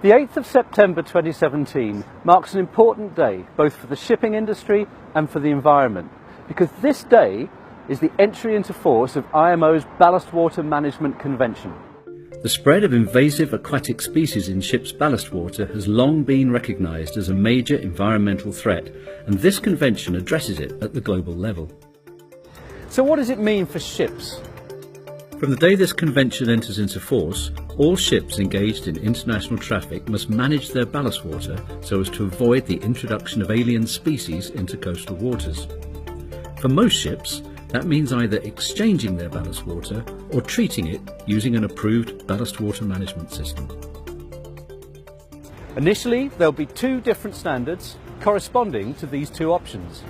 The 8th of September 2017 marks an important day both for the shipping industry and for the environment, because this day is the entry into force of IMO's Ballast Water Management Convention. The spread of invasive aquatic species in ships' ballast water has long been recognised as a major environmental threat, and this convention addresses it at the global level. So what does it mean for ships? From the day this convention enters into force, all ships engaged in international traffic must manage their ballast water so as to avoid the introduction of alien species into coastal waters. For most ships, that means either exchanging their ballast water or treating it using an approved ballast water management system. Initially, there'll be two different standards corresponding to these two options.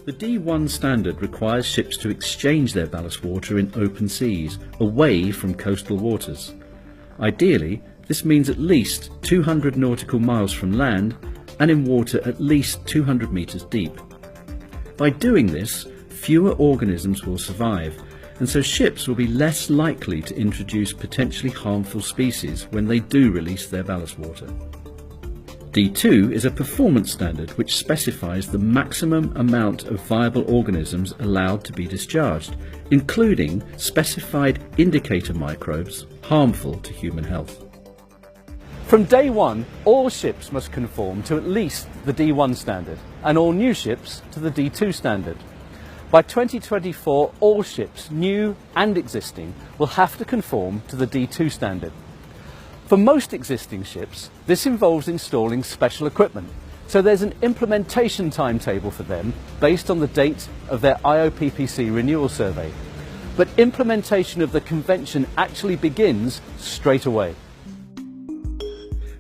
The D1 standard requires ships to exchange their ballast water in open seas, away from coastal waters. Ideally, this means at least 200 nautical miles from land and in water at least 200 metres deep. By doing this, fewer organisms will survive, and so ships will be less likely to introduce potentially harmful species when they do release their ballast water. D2 is a performance standard which specifies the maximum amount of viable organisms allowed to be discharged, including specified indicator microbes harmful to human health. From day one, all ships must conform to at least the D1 standard, and all new ships to the D2 standard. By 2024, all ships, new and existing, will have to conform to the D2 standard. For most existing ships, this involves installing special equipment, so there's an implementation timetable for them based on the date of their IOPPC renewal survey. But implementation of the convention actually begins straight away.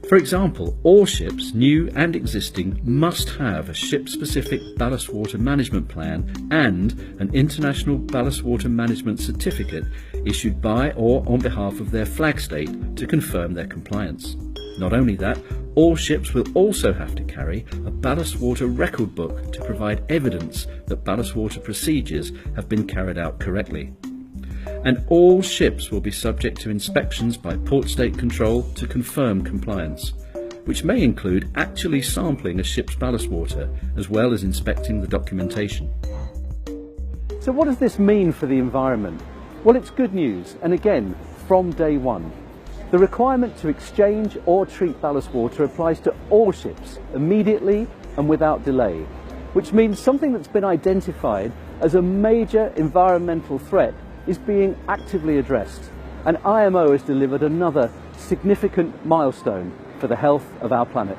For example, all ships, new and existing, must have a ship-specific ballast water management plan and an International Ballast Water Management Certificate issued by or on behalf of their flag state to confirm their compliance. Not only that, all ships will also have to carry a ballast water record book to provide evidence that ballast water procedures have been carried out correctly. And all ships will be subject to inspections by Port State Control to confirm compliance, which may include actually sampling a ship's ballast water as well as inspecting the documentation. So what does this mean for the environment? Well, it's good news, and again, from day one. The requirement to exchange or treat ballast water applies to all ships immediately and without delay, which means something that's been identified as a major environmental threat is being actively addressed, and IMO has delivered another significant milestone for the health of our planet.